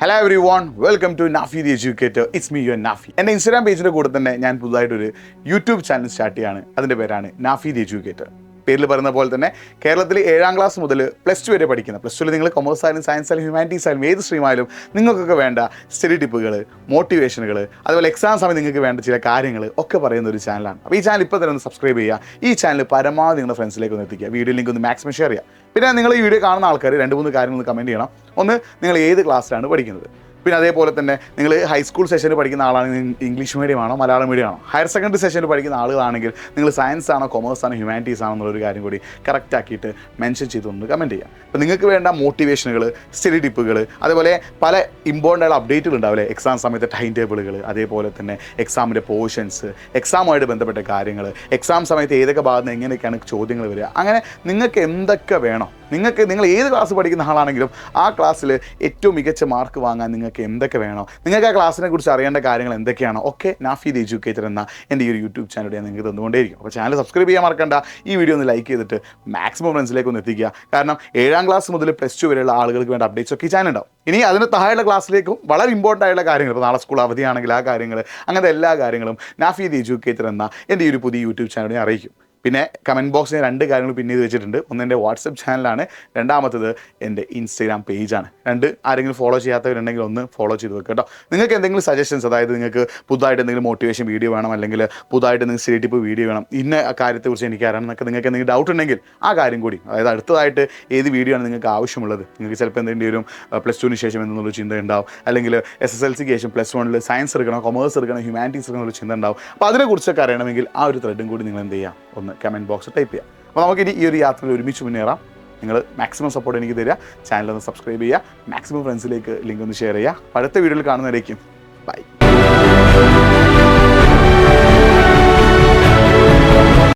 Hello everyone, welcome to Nafi the educator. It's me your Nafi. എൻ്റെ Instagram പേജിൻ്റെ കൂടെ തന്നെ ഞാൻ പുതുതായിട്ടൊരു യൂട്യൂബ് ചാനൽ സ്റ്റാർട്ട് ചെയ്യാണ്. അതിൻ്റെ പേരാണ് നാഫി ദി എഡ്യൂക്കേറ്റർ. പേരിൽ പറയുന്ന പോലെ തന്നെ കേരളത്തിൽ 7ാം ക്ലാസ് മുതൽ +2 വരെ പഠിക്കുന്ന, +2 നിങ്ങൾ കൊമേഴ്സ് ആയാലും സയൻസ് ആയാലും ഹ്യൂമാനിറ്റീസ് ആയാലും ഏത് സ്ട്രീം ആയാലും നിങ്ങൾക്കൊക്കെ വേണ്ട സ്റ്റഡി ടിപ്പുകൾ, മോട്ടിവേഷനുകൾ, അതുപോലെ എക്സാം സമയം നിങ്ങൾക്ക് വേണ്ട ചില കാര്യങ്ങൾ ഒക്കെ പറയുന്ന ഒരു ചാനലാണ്. അപ്പോൾ ഈ ചാനൽ ഇപ്പോൾ തന്നെ ഒന്ന് സബ്സ്ക്രൈബ് ചെയ്യുക. ഈ ചാനൽ പരമാവധി നിങ്ങളുടെ ഫ്രണ്ട്സിലേക്ക് ഒന്ന് എത്തിക്കുക. വീഡിയോ ലിങ്ക് ഒന്ന് മാക്സിമം ഷെയർ ചെയ്യുക. പിന്നെ നിങ്ങൾ ഈ വീഡിയോ കാണുന്ന ആൾക്കാർ 2-3 കാര്യങ്ങൾ കമൻറ്റ് ചെയ്യണം. ഒന്ന്, നിങ്ങൾ ഏത് ക്ലാസ്സിലാണ് പഠിക്കുന്നത്. പിന്നെ അതേപോലെ തന്നെ നിങ്ങൾ ഹൈസ്കൂൾ സെഷനിൽ പഠിക്കുന്ന ആളാണെങ്കിൽ ഇംഗ്ലീഷ് മീഡിയം ആണോ മലയാളം മീഡിയം ആണോ, ഹയർ സെക്കൻഡറി സെഷനിൽ പഠിക്കുന്ന ആളുകളാണെങ്കിൽ നിങ്ങൾ സയൻസ് ആണോ കൊമേഴ്സ് ആണോ ഹ്യൂമാനിറ്റീസ് ആണോ എന്നുള്ളൊരു കാര്യം കൂടി കറക്റ്റ് ആക്കിയിട്ട് മെൻഷൻ ചെയ്തുകൊണ്ട് കമൻറ്റ് ചെയ്യാം. അപ്പോൾ നിങ്ങൾക്ക് വേണ്ട മോട്ടിവേഷനുകൾ, സ്റ്റഡി ടിപ്പുകൾ, അതേപോലെ പല ഇമ്പോർട്ടൻ്റ് ആയ അപ്ഡേറ്റുകൾ ഉണ്ടാവില്ലേ, എക്സാം സമയത്തെ ടൈം ടേബിളുകൾ, അതേപോലെ തന്നെ എക്സാമിൻ്റെ പോർഷൻസ്, എക്സാമുമായിട്ട് ബന്ധപ്പെട്ട കാര്യങ്ങൾ, എക്സാം സമയത്ത് ഏതൊക്കെ ഭാഗത്ത് എങ്ങനെയൊക്കെയാണ് ചോദ്യങ്ങൾ വരിക, അങ്ങനെ നിങ്ങൾക്ക് എന്തൊക്കെ വേണോ, നിങ്ങൾ ഏത് ക്ലാസ് പഠിക്കുന്ന ആളാണെങ്കിലും ആ ക്ലാസ്സിൽ ഏറ്റവും മികച്ച മാർക്ക് വാങ്ങാൻ നിങ്ങൾക്ക് എന്തൊക്കെ വേണോ, നിങ്ങൾക്ക് ആ ക്ലാസ്സിനെ കുറിച്ച് അറിയേണ്ട കാര്യങ്ങൾ എന്തൊക്കെയാണോ ഒക്കെ നാഫി ദി എഡ്യൂക്കേറ്റർ എന്ന എൻ്റെ ഈ ഒരു യൂട്യൂബ് ചാനൽ ഞാൻ നിങ്ങൾക്ക് തന്നുകൊണ്ടേയിരിക്കും. അപ്പോൾ ചാനൽ സബ്സ്ക്രൈബ് ചെയ്യാൻ മറക്കണ്ട. ഈ വീഡിയോ ഒന്ന് ലൈക്ക് ചെയ്തിട്ട് മാക്സിമം ഫ്രണ്ട്സിലേക്ക് ഒന്ന് എത്തിക്കുക. കാരണം 7ാം ക്ലാസ് മുതൽ +2 വരെയുള്ള ആളുകൾക്ക് വേണ്ട അപ്ഡേറ്റ്സ് ഒക്കെ ഈ ചാനൽ ഉണ്ടാവും. ഇനി അതിന് താഴെയുള്ള ക്ലാസ്സിലേക്കും വളരെ ഇമ്പോർട്ടൻ്റ് ആയിട്ടുള്ള കാര്യങ്ങൾ, ഇപ്പോൾ നാളെ സ്കൂൾ അവധിയാണെങ്കിൽ ആ കാര്യങ്ങൾ, അങ്ങനത്തെ എല്ലാ കാര്യങ്ങളും നാഫി ദി എഡ്യൂക്കേറ്റർ എന്ന എൻ്റെ ഈ ഒരു പുതിയ യൂട്യൂബ് ചാനൽ ഞാൻ അറിയിക്കും. പിന്നെ കമൻറ്റ് ബോക്സിൽ 2 കാര്യങ്ങൾ പിന്നെ ചെയ്ത് വെച്ചിട്ടുണ്ട്. ഒന്ന് എൻ്റെ വാട്സപ്പ് ചാനലാണ്, രണ്ടാമത്തത് എൻ്റെ ഇൻസ്റ്റാഗ്രാം പേജാണ്. ആരെങ്കിലും ഫോളോ ചെയ്യാത്തവരുണ്ടെങ്കിൽ ഒന്ന് ഫോളോ ചെയ്ത് വെക്കുക കേട്ടോ. നിങ്ങൾക്ക് എന്തെങ്കിലും സജഷൻസ്, അതായത് നിങ്ങൾക്ക് പുതുതായിട്ട് എന്തെങ്കിലും മോട്ടിവേഷൻ വീഡിയോ വേണം, അല്ലെങ്കിൽ പുതുതായിട്ട് എന്തെങ്കിലും സ്റ്റഡി ടിപ്പ് വീഡിയോ വേണം, ഇന്ന കാര്യത്തെക്കുറിച്ച് എനിക്ക് അറിയണമെന്നൊക്കെ നിങ്ങൾക്ക് എന്തെങ്കിലും ഡൗട്ട് ഉണ്ടെങ്കിൽ ആ കാര്യം കൂടി, അതായത് അടുത്തതായിട്ട് ഏത് വീഡിയോ ആണ് നിങ്ങൾക്ക് ആവശ്യമുള്ളത്, നിങ്ങൾക്ക് ചിലപ്പോൾ എന്തെങ്കിലും +2 ശേഷം എന്നുള്ള ചിന്ത ഉണ്ടാവും, അല്ലെങ്കിൽ SSLCക്ക് ശേഷം +1 സയൻസ് എടുക്കണം, കൊമേഴ്സ് എടുക്കണം, ഹ്യൂമാനിറ്റീസ് എടുക്കണം എന്നുള്ള ചിന്ത ഉണ്ടാവും. അപ്പോൾ അതിനെക്കുറിച്ചൊക്കെ അറിയണമെങ്കിൽ ആ ഒരു ത്രെഡും കൂടി നിങ്ങൾ എന്ത് ചെയ്യാം, ഒന്ന് കമൻറ്റ് ബോക്സ് ടൈപ്പ് ചെയ്യാം. അപ്പോൾ നമുക്കിനി ഈ ഒരു യാത്രയിൽ ഒരുമിച്ച് മുന്നേറാം. നിങ്ങൾ മാക്സിമം സപ്പോർട്ട് എനിക്ക് തരിക. ചാനലൊന്ന് സബ്സ്ക്രൈബ് ചെയ്യുക, മാക്സിമം ഫ്രണ്ട്സിലേക്ക് ലിങ്ക് ഒന്ന് ഷെയർ ചെയ്യുക. അടുത്ത വീഡിയോയിൽ കാണുന്നവരേക്കും ബൈ.